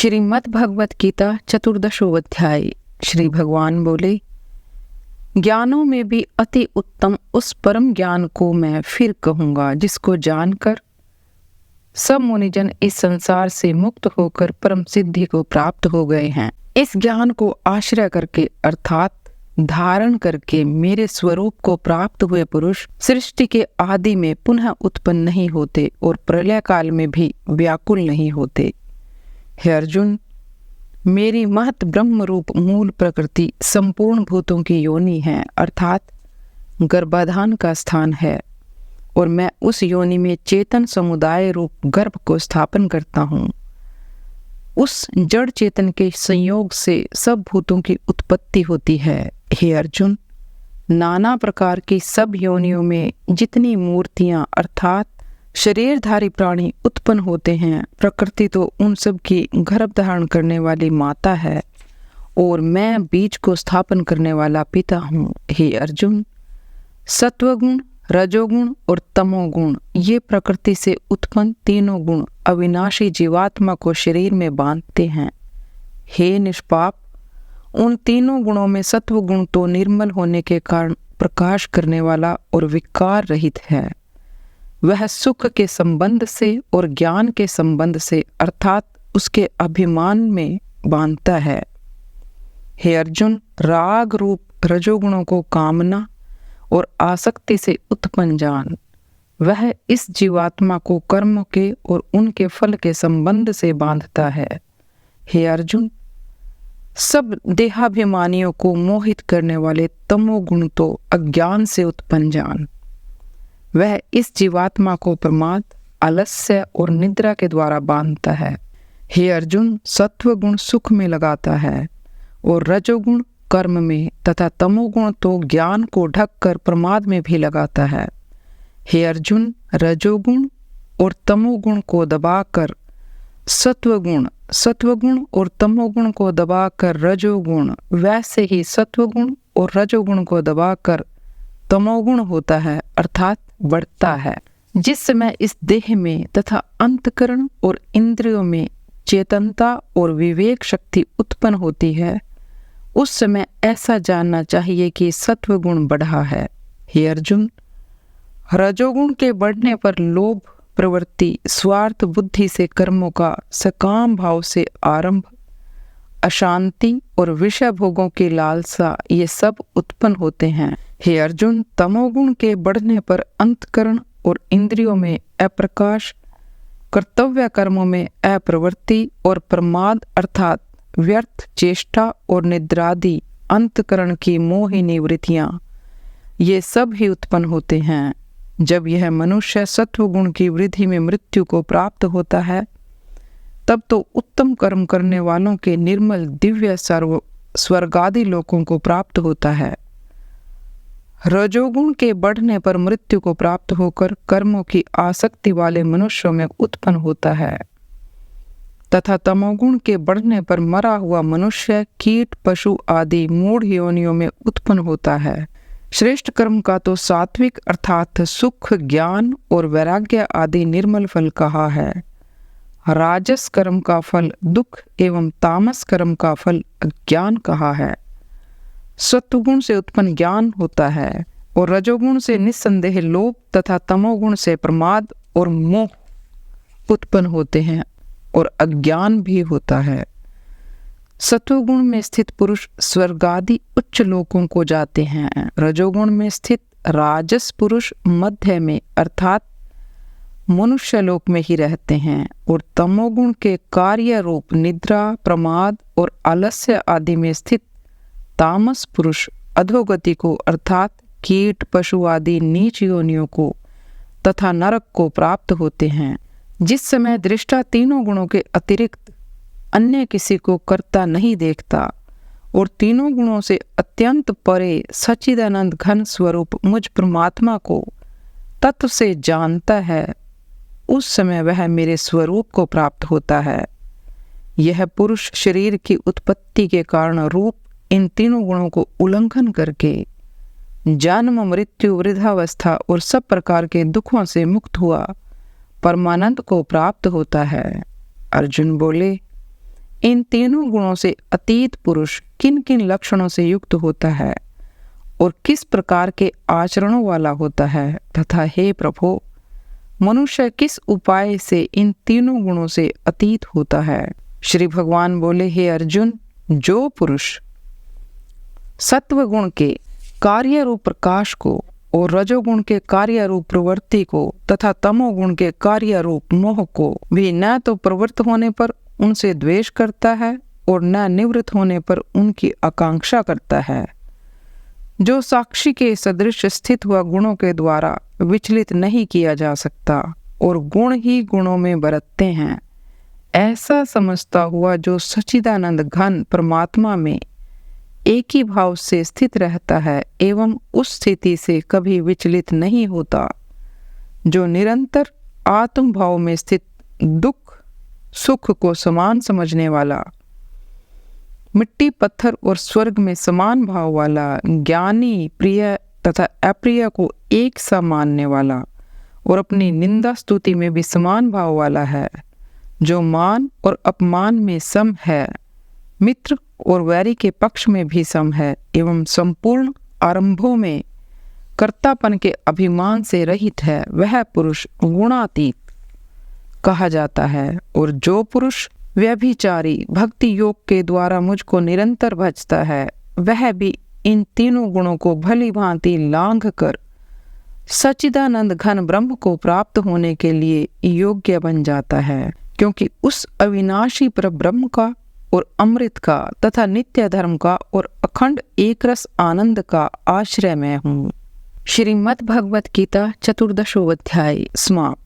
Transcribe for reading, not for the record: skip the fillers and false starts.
श्रीमद् भगवत गीता चतुर्दशो अध्याय। श्री भगवान बोले, ज्ञानों में भी अति उत्तम उस परम ज्ञान को मैं फिर कहूंगा जिसको जानकर सब मुनिजन इस संसार से मुक्त होकर परम सिद्धि को प्राप्त हो गए हैं। इस ज्ञान को आश्रय करके अर्थात धारण करके मेरे स्वरूप को प्राप्त हुए पुरुष सृष्टि के आदि में पुनः उत्पन्न नहीं होते और प्रलय काल में भी व्याकुल नहीं होते। हे अर्जुन, मेरी महत ब्रह्म रूप मूल प्रकृति संपूर्ण भूतों की योनि है अर्थात गर्भाधान का स्थान है और मैं उस योनि में चेतन समुदाय रूप गर्भ को स्थापन करता हूँ। उस जड़ चेतन के संयोग से सब भूतों की उत्पत्ति होती है। हे अर्जुन, नाना प्रकार की सब योनियों में जितनी मूर्तियां अर्थात शरीरधारी प्राणी उत्पन्न होते हैं, प्रकृति तो उन सब की गर्भ धारण करने वाली माता है और मैं बीज को स्थापन करने वाला पिता हूँ। हे अर्जुन, सत्वगुण, रजोगुण और तमोगुण ये प्रकृति से उत्पन्न तीनों गुण अविनाशी जीवात्मा को शरीर में बांधते हैं। हे निष्पाप, उन तीनों गुणों में सत्व गुण तो निर्मल होने के कारण प्रकाश करने वाला और विकार रहित है। वह सुख के संबंध से और ज्ञान के संबंध से अर्थात उसके अभिमान में बांधता है। हे अर्जुन, राग रूप रजोगुणों को कामना और आसक्ति से उत्पन्न जान। वह इस जीवात्मा को कर्म के और उनके फल के संबंध से बांधता है। हे अर्जुन, सब देहाभिमानियों को मोहित करने वाले तमोगुण तो अज्ञान से उत्पन्न जान। वह इस जीवात्मा को प्रमाद, आलस्य और निद्रा के द्वारा बांधता है। हे अर्जुन, सत्वगुण सुख में लगाता है और रजोगुण कर्म में तथा तमोगुण तो ज्ञान को ढककर प्रमाद में भी लगाता है। हे अर्जुन, रजोगुण और तमोगुण को दबाकर सत्वगुण और तमोगुण को दबाकर रजोगुण, वैसे ही सत्वगुण और रजोगुण को दबाकर तमोगुण होता है अर्थात बढ़ता है। जिस समय इस देह में तथा अंतकरण और इंद्रियों में चेतनता और विवेक शक्ति उत्पन्न होती है, उस समय ऐसा जानना चाहिए कि सत्वगुण बढ़ा है। हे अर्जुन, रजोगुण के बढ़ने पर लोभ प्रवृत्ति, स्वार्थ बुद्धि से कर्मों का सकाम भाव से आरंभ, अशांति और विषय भोगों की लालसा ये सब उत्पन्न होते हैं। हे अर्जुन, तमोगुण के बढ़ने पर अंतकरण और इंद्रियों में अप्रकाश, कर्तव्य कर्मों में अप्रवृत्ति और प्रमाद अर्थात व्यर्थ चेष्टा और निद्रादि अंतकरण की मोहिनी वृत्तियां ये सब ही उत्पन्न होते हैं। जब यह मनुष्य सत्वगुण की वृद्धि में मृत्यु को प्राप्त होता है, तब तो उत्तम कर्म करने वालों के निर्मल दिव्य स्वर्गादि लोकों को प्राप्त होता है। रजोगुण के बढ़ने पर मृत्यु को प्राप्त होकर कर्मों की आसक्ति वाले मनुष्यों में उत्पन्न होता है तथा तमोगुण के बढ़ने पर मरा हुआ मनुष्य कीट पशु आदि मूढ़ योनियों में उत्पन्न होता है। श्रेष्ठ कर्म का तो सात्विक अर्थात सुख, ज्ञान और वैराग्य आदि निर्मल फल कहा है। राजस कर्म का फल दुख एवं तामस कर्म का फल अज्ञान कहा है। सत्वगुण से उत्पन्न ज्ञान होता है और रजोगुण से निस्संदेह लोभ तथा तमोगुण से प्रमाद और मोह उत्पन्न होते हैं और अज्ञान भी होता है। सत्वगुण में स्थित पुरुष स्वर्गादि उच्च लोकों को जाते हैं। रजोगुण में स्थित राजस पुरुष मध्य में अर्थात मनुष्य लोक में ही रहते हैं और तमोगुण के कार्य रूप निद्रा, प्रमाद और आलस्य आदि में स्थित तामस पुरुष अधोगति को अर्थात कीट पशु आदि नीच योनियों को तथा नरक को प्राप्त होते हैं। जिस समय दृष्टा तीनों गुणों के अतिरिक्त अन्य किसी को करता नहीं देखता और तीनों गुणों से अत्यंत परे सच्चिदानंद घन स्वरूप मुझ परमात्मा को तत्व से जानता है, उस समय वह मेरे स्वरूप को प्राप्त होता है। यह पुरुष शरीर की उत्पत्ति के कारण रूप इन तीनों गुणों को उल्लंघन करके जन्म, मृत्यु, वृद्धावस्था और सब प्रकार के दुखों से मुक्त हुआ परमानंद को प्राप्त होता है। अर्जुन बोले, इन तीनों गुणों से अतीत पुरुष किन किन लक्षणों से युक्त होता है और किस प्रकार के आचरणों वाला होता है, तथा हे प्रभु, मनुष्य किस उपाय से इन तीनों गुणों से अतीत होता है। श्री भगवान बोले, हे अर्जुन, जो पुरुष सत्व गुण के कार्य रूप प्रकाश को और रजोगुण के कार्य रूप प्रवृत्ति को तथा तमोगुण के कार्य रूप मोह को भी न तो प्रवृत्त होने पर उनसे द्वेष करता है और न निवृत्त होने पर उनकी आकांक्षा करता है, जो साक्षी के सदृश स्थित हुआ गुणों के द्वारा विचलित नहीं किया जा सकता और गुण ही गुणों में बरतते हैं, ऐसा समझता हुआ जो सच्चिदानंद घन परमात्मा में एक ही भाव से स्थित रहता है एवं उस स्थिति से कभी विचलित नहीं होता, जो निरंतर आत्म भाव में स्थित दुख सुख को समान समझने वाला, मिट्टी पत्थर और स्वर्ग में समान भाव वाला, ज्ञानी प्रिय तथा अप्रिय को एक सा मानने वाला और अपनी निंदा स्तुति में भी समान भाव वाला है, जो मान और अपमान में सम है, मित्र और वैरी के पक्ष में भी सम है एवं संपूर्ण आरंभों में कर्तापन के अभिमान से रहित है, वह पुरुष गुणातीत कहा जाता है। और जो पुरुष व्यभिचारी भक्ति योग के द्वारा मुझको निरंतर भजता है, वह भी इन तीनों गुणों को भली भांति लांघ कर सच्चिदानंद घन ब्रह्म को प्राप्त होने के लिए योग्य बन जाता है, क्योंकि उस अविनाशी पर ब्रह्म का और अमृत का तथा नित्य धर्म का और अखंड एकरस आनंद का आश्रय मैं हूँ। श्रीमद् भगवत गीता 14वां अध्याय समाप्त।